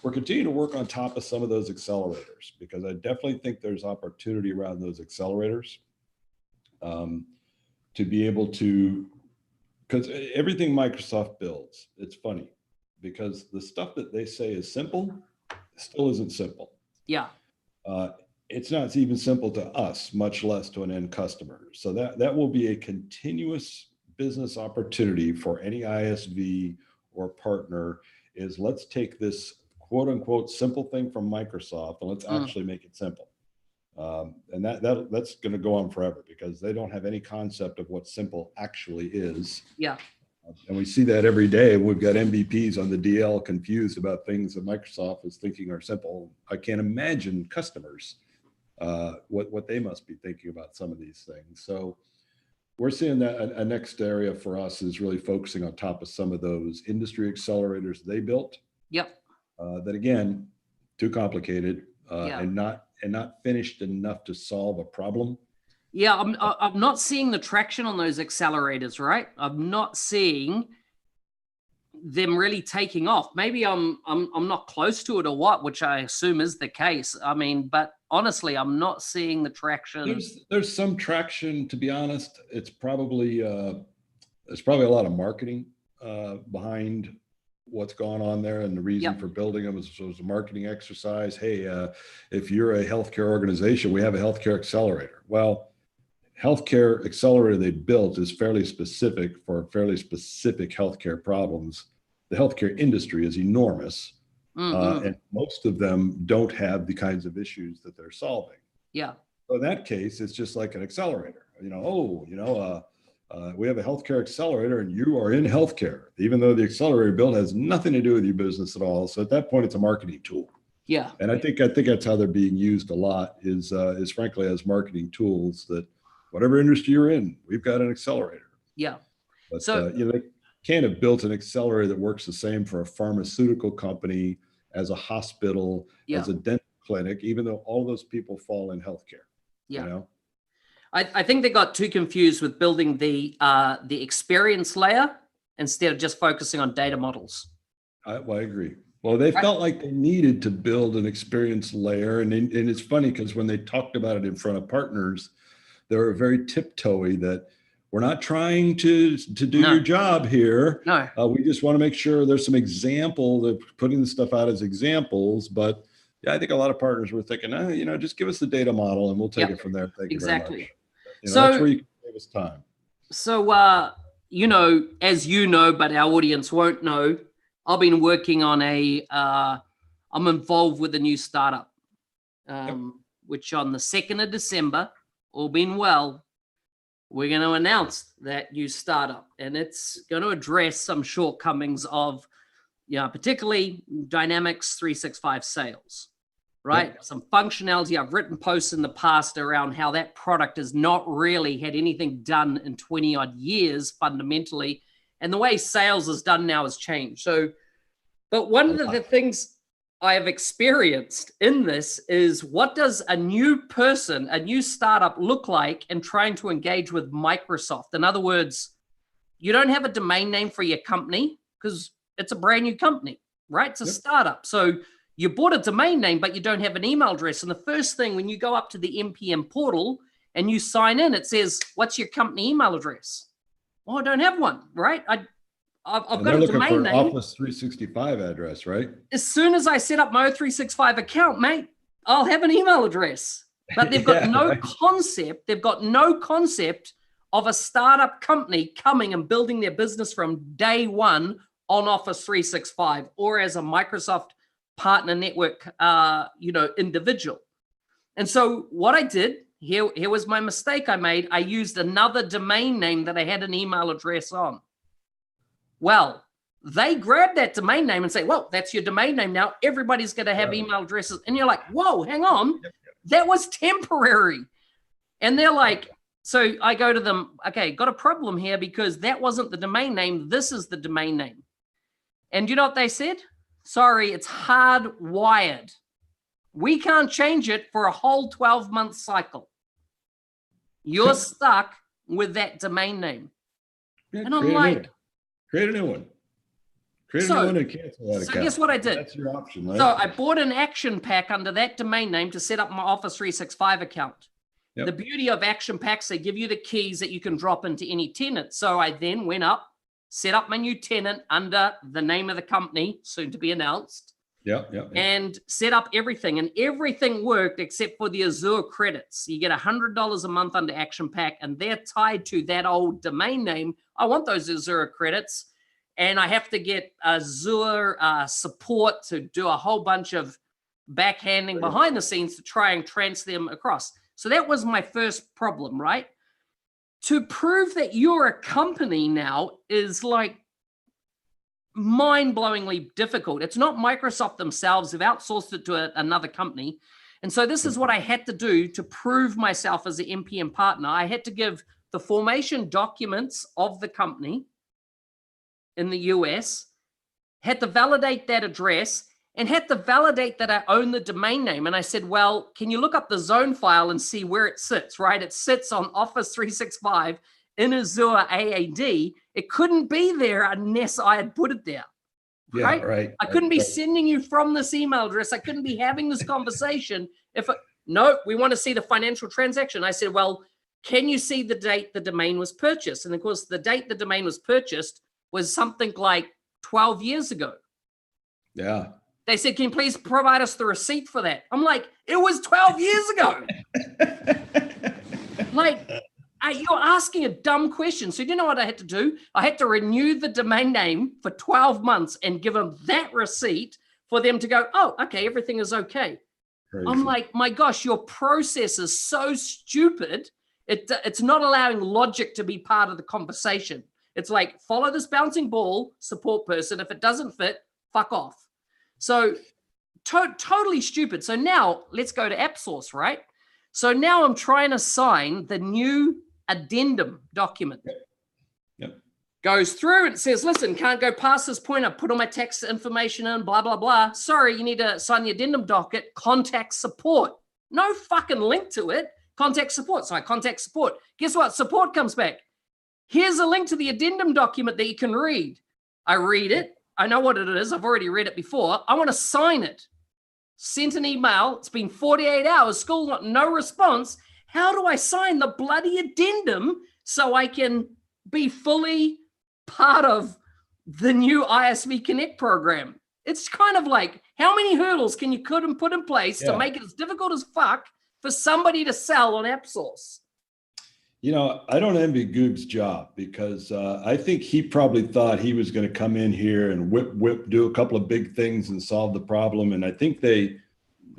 we're continuing to work on top of some of those accelerators, because I definitely think there's opportunity around those accelerators to be able to, because everything Microsoft builds, it's funny, because the stuff that they say is simple still isn't simple. Yeah. It's not even simple to us, much less to an end customer. So that will be a continuous business opportunity for any ISV or partner, is let's take this quote unquote simple thing from Microsoft and let's actually make it simple. And that's going to go on forever, because they don't have any concept of what simple actually is. Yeah. And we see that every day. We've got MVPs on the DL confused about things that Microsoft is thinking are simple. I can't imagine customers, what they must be thinking about some of these things. So we're seeing that a next area for us is really focusing on top of some of those industry accelerators they built. Yep. That again, too complicated Yeah. and not finished enough to solve a problem. Yeah, I'm not seeing the traction on those accelerators, right? I'm not seeing them really taking off. Maybe I'm not close to it or what, which I assume is the case. I mean, but honestly, I'm not seeing the traction. There's some traction, to be honest. It's probably there's probably a lot of marketing behind what's going on there, and the reason for building them was a marketing exercise. Hey, if you're a healthcare organization, we have a healthcare accelerator. Well, healthcare accelerator they built is fairly specific for fairly specific healthcare problems. The healthcare industry is enormous, and most of them don't have the kinds of issues that they're solving. Yeah. So in that case, it's just like an accelerator. We have a healthcare accelerator, and you are in healthcare, even though the accelerator build has nothing to do with your business at all. So at that point, it's a marketing tool. Yeah. And I think that's how they're being used a lot is frankly as marketing tools that whatever industry you're in, we've got an accelerator. Yeah. But So they can't have built an accelerator that works the same for a pharmaceutical company, as a hospital, as a dental clinic, even though all those people fall in healthcare. Yeah. You know? I think they got too confused with building the experience layer instead of just focusing on data models. I agree. Well, they felt like they needed to build an experience layer. And it's funny because when they talked about it in front of partners, they were very tiptoey that we're not trying to do your job here. No. We just want to make sure there's some example, they're putting the stuff out as examples. But yeah, I think a lot of partners were thinking, just give us the data model and we'll take it from there. Thank you very much. So that's where you can save us time. So, as you know, but our audience won't know, I've been working on I'm involved with a new startup, which on the 2nd of December, all being well, we're going to announce that new startup. And it's going to address some shortcomings of, particularly Dynamics 365 sales. Right? Some functionality. I've written posts in the past around how that product has not really had anything done in 20 odd years fundamentally. And the way sales is done now has changed. So, but one of the things I have experienced in this is what does a new person, a new startup look like in trying to engage with Microsoft? In other words, you don't have a domain name for your company because it's a brand new company, right? It's a startup. So you bought a domain name, but you don't have an email address. And the first thing when you go up to the NPM portal and you sign in, it says, what's your company email address? Well, I don't have one, right? I've got a domain name. Office 365 address, right? As soon as I set up my O365 account, mate, I'll have an email address. But they've got no concept. They've got no concept of a startup company coming and building their business from day one on Office 365 or as a Microsoft partner network, individual. And so what I did, here was my mistake I made. I used another domain name that I had an email address on. Well, they grab that domain name and say, well, that's your domain name now. Everybody's going to have email addresses. And you're like, whoa, hang on. That was temporary. And they're like, so I go to them, okay, got a problem here because that wasn't the domain name. This is the domain name. And you know what they said? Sorry, it's hardwired. We can't change it for a whole 12-month cycle. You're stuck with that domain name. And I'm like, create a new one. Create a new one and cancel that account. So guess what I did? That's your option, right? So I bought an action pack under that domain name to set up my Office 365 account. The beauty of action packs, they give you the keys that you can drop into any tenant. So I then went up, set up my new tenant under the name of the company, soon to be announced. And set up everything. And everything worked except for the Azure credits. You get $100 a month under Action Pack, and they're tied to that old domain name. I want those Azure credits. And I have to get Azure support to do a whole bunch of backhanding behind the scenes to try and transfer them across. So that was my first problem, right? to prove that you're a company now is like mind-blowingly difficult. It's not Microsoft themselves. They've outsourced it to another company. And so this is what I had to do to prove myself as an MPM partner. I had to give the formation documents of the company in the US, had to validate that address, and had to validate that I own the domain name. And I said, well, can you look up the zone file and see where it sits, right? It sits on Office 365 in Azure AAD. It couldn't be there unless I had put it there. Right? Yeah, right. I couldn't be sending you from this email address. I couldn't be having this conversation no, we want to see the financial transaction. I said, well, can you see the date the domain was purchased? And of course, the date the domain was purchased was something like 12 years ago. Yeah. They said, can you please provide us the receipt for that? I'm like, it was 12 years ago. Like, you're asking a dumb question. So you know what I had to do? I had to renew the domain name for 12 months and give them that receipt for them to go, oh, okay, everything is okay. Crazy. I'm like, my gosh, your process is so stupid. It's not allowing logic to be part of the conversation. It's like, follow this bouncing ball, support person. If it doesn't fit, fuck off. So totally stupid. So now let's go to AppSource, right? So now I'm trying to sign the new addendum document. Yep. Goes through and says, listen, can't go past this point. I put all my tax information in, blah, blah, blah. Sorry, you need to sign the addendum docket, contact support. No fucking link to it. Contact support. So I contact support. Guess what? Support comes back. Here's a link to the addendum document that you can read. I read it. I know what it is. I've already read it before. I want to sign it. Sent an email. It's been 48 hours. School got no response. How do I sign the bloody addendum so I can be fully part of the new ISV Connect program? It's kind of like, how many hurdles can you put in place to make it as difficult as fuck for somebody to sell on AppSource? You know, I don't envy Goog's job because I think he probably thought he was going to come in here and whip, do a couple of big things and solve the problem. And I think they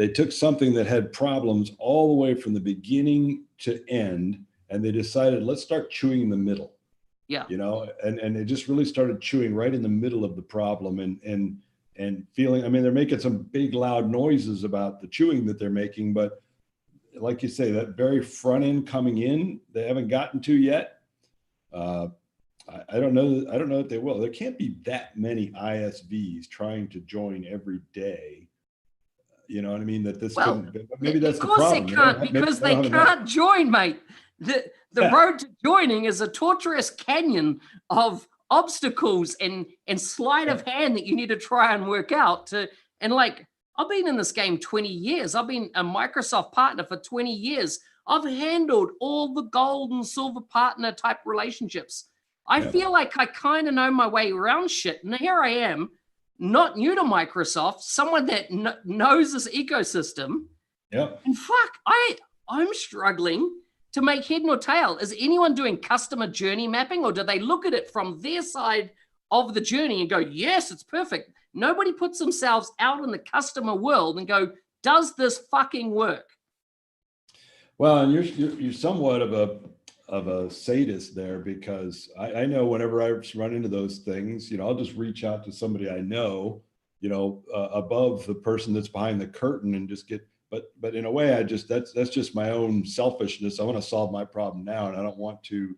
took something that had problems all the way from the beginning to end, and they decided, let's start chewing in the middle. Yeah. You know, and they just really started chewing right in the middle of the problem and feeling, I mean, they're making some big loud noises about the chewing that they're making, but like you say, that very front end coming in, they haven't gotten to yet. I don't know. I don't know if they will. There can't be that many ISVs trying to join every day. You know what I mean? That this maybe that's the problem. Of course they can't, because they can't join, mate. The road to joining is a torturous canyon of obstacles and sleight of hand that you need to try and work out to, and like, I've been in this game 20 years. I've been a Microsoft partner for 20 years. I've handled all the gold and silver partner type relationships. I feel like I kind of know my way around shit. And here I am, not new to Microsoft, someone that knows this ecosystem. Yeah. And fuck, I'm struggling to make head nor tail. Is anyone doing customer journey mapping, or do they look at it from their side of the journey and go, yes, it's perfect? Nobody puts themselves out in the customer world and go, does this fucking work? Well, and you're somewhat of a sadist there, because I know whenever I run into those things, you know, I'll just reach out to somebody I know, you know, above the person that's behind the curtain and just get, but in a way, that's just my own selfishness. I want to solve my problem now, and I don't want to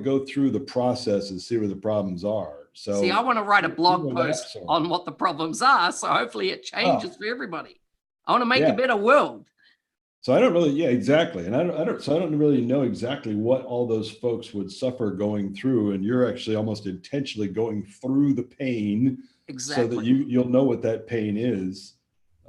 go through the process and see where the problems are. So see, I want to write a blog post on what the problems are, so hopefully it changes for everybody. I want to make a better world. So I don't really, exactly. And I don't really know exactly what all those folks would suffer going through. And you're actually almost intentionally going through the pain, so that you'll know what that pain is.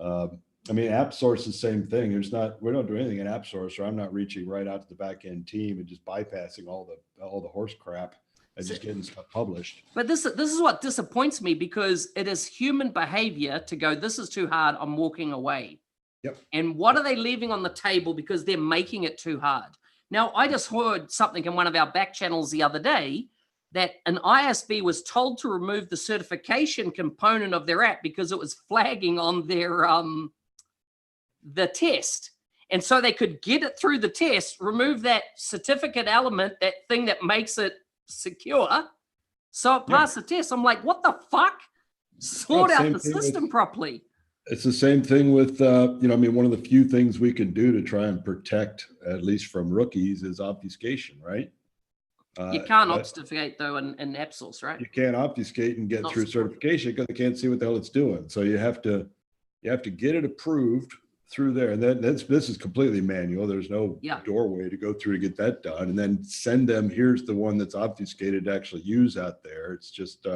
I mean, AppSource is the same thing. We don't do anything in AppSource, or I'm not reaching right out to the back end team and just bypassing all the horse crap and just getting stuff published. But this is what disappoints me, because it is human behavior to go, this is too hard, I'm walking away. Yep. And what are they leaving on the table because they're making it too hard? Now, I just heard something in one of our back channels the other day that an ISV was told to remove the certification component of their app because it was flagging on their the test. And so they could get it through the test, remove that certificate element, that thing that makes it secure, so it passed the test. I'm like, what the fuck? Sort out the system properly. It's the same thing with, one of the few things we can do to try and protect, at least from rookies, is obfuscation, right? You can't obfuscate though in AppSource, right? You can't obfuscate and get through certification because they can't see what the hell it's doing. So you have to get it approved through there, and then this is completely manual. There's no doorway to go through to get that done, and then send them. Here's the one that's obfuscated to actually use out there. It's just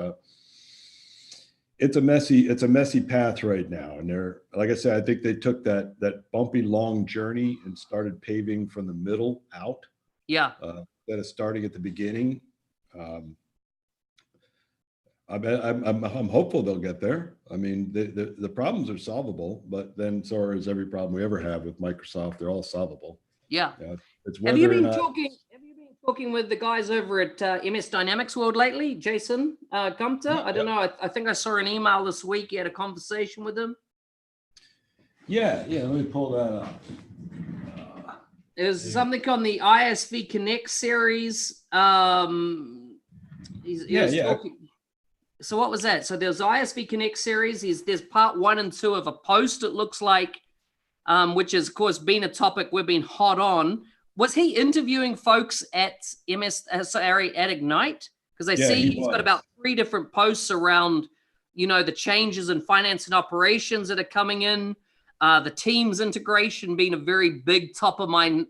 it's a messy path right now, and they're, like I said, I think they took that bumpy long journey and started paving from the middle out. Yeah. Instead of starting at the beginning. I'm hopeful they'll get there. I mean, the problems are solvable, but then so is every problem we ever have with Microsoft. They're all solvable. Yeah. It's have you been talking with the guys over at MS Dynamics World lately, Jason Gumter? I don't know. I think I saw an email this week. You had a conversation with him. Yeah. Let me pull that up. There's something on the ISV Connect series. He's talking. So what was that? So there's ISV Connect series. There's part 1 and 2 of a post, it looks like, which has, of course, been a topic we've been hot on. Was he interviewing folks at at Ignite? Because I see he's got about 3 different posts around, the changes in finance and operations that are coming in. The Teams integration being a very big top of mind.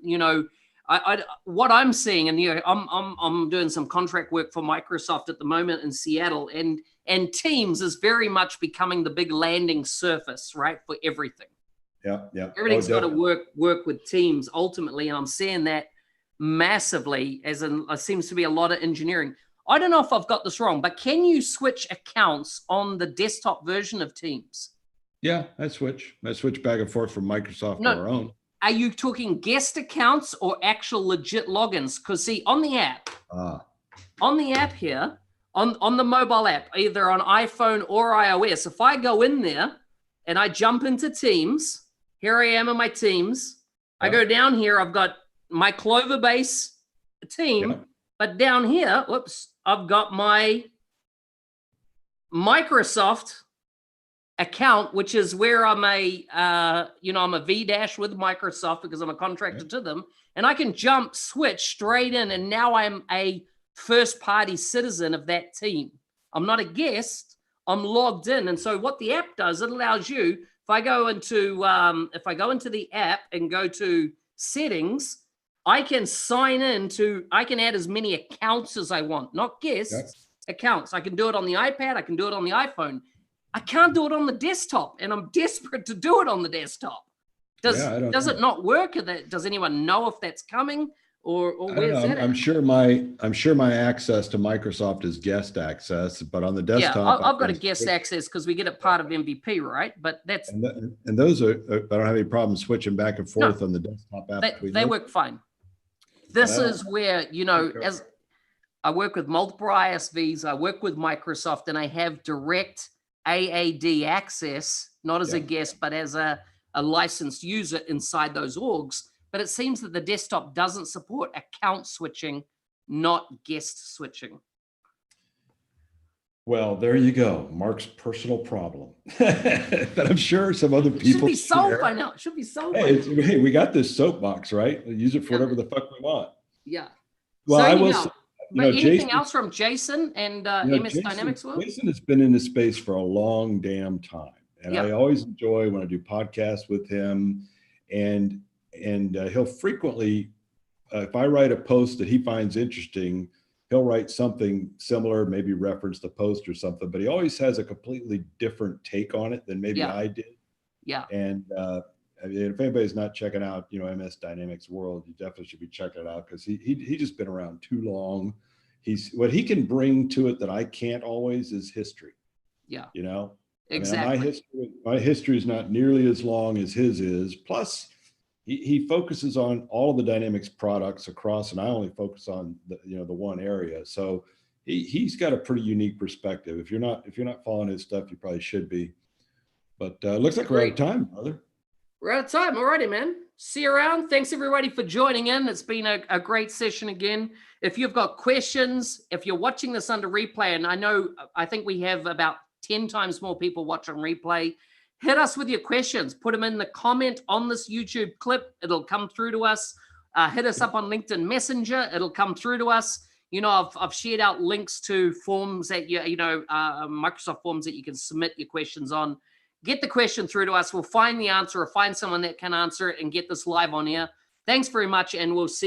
What I'm seeing, and I'm doing some contract work for Microsoft at the moment in Seattle, and Teams is very much becoming the big landing surface, right, for everything. Yeah. Everything's got to work with Teams ultimately, and I'm seeing that massively. As in, there seems to be a lot of engineering. I don't know if I've got this wrong, but can you switch accounts on the desktop version of Teams? Yeah, I switch back and forth from Microsoft to our own. Are you talking guest accounts or actual legit logins? Because see, on the app here, on the mobile app, either on iPhone or iOS, if I go in there and I jump into Teams, here I am in my Teams. I go down here, I've got my Clover Base team, but down here, I've got my Microsoft account, which is where I'm I'm a V- with Microsoft because I'm a contractor to them, and I can switch straight in, and now I'm a first-party citizen of that team. I'm not a guest. I'm logged in, and so what the app does, it allows you. If I go into the app and go to settings, I can sign in I can add as many accounts as I want, not guests, accounts. I can do it on the iPad. I can do it on the iPhone. I can't do it on the desktop, and I'm desperate to do it on the desktop. Does it not work? Does anyone know if that's coming, or where's that? I'm sure my access to Microsoft is guest access, but on the desktop, I've got a guest access because we get it part of MVP, right? But that's and those are. I don't have any problem switching back and forth on the desktop app. They work fine. This is where as I work with multiple ISVs, I work with Microsoft, and I have direct AAD access, not as a guest, but as a licensed user inside those orgs. But it seems that the desktop doesn't support account switching, not guest switching. Well, there you go. Mark's personal problem that I'm sure some other people should be solved by now. It should be solved. Hey, we got this soapbox, right? Use it for whatever the fuck we want. Yeah. Well, I will. Anything else from Jason and MS Dynamics World? Jason has been in this space for a long damn time, and I always enjoy when I do podcasts with him, and he'll frequently, if I write a post that he finds interesting, he'll write something similar, maybe reference the post or something, but he always has a completely different take on it than maybe I did. Yeah. And I mean, if anybody's not checking out, MS Dynamics World, you definitely should be checking it out because he just been around too long. What he can bring to it that I can't always is history. Yeah. Exactly. I mean, my history is not nearly as long as his is. Plus, he focuses on all of the Dynamics products across, and I only focus on the one area. So he's got a pretty unique perspective. If you're not following his stuff, you probably should be. But looks like we're out of time, brother. We're out of time. All righty, man. See you around. Thanks everybody for joining in. It's been a great session again. If you've got questions, if you're watching this under replay, and I think we have about 10 times more people watch on replay, hit us with your questions. Put them in the comment on this YouTube clip. It'll come through to us. Hit us up on LinkedIn Messenger. It'll come through to us. You know, I've shared out links to forms that Microsoft forms that you can submit your questions on. Get the question through to us. We'll find the answer or find someone that can answer it and get this live on air. Thanks very much, and we'll see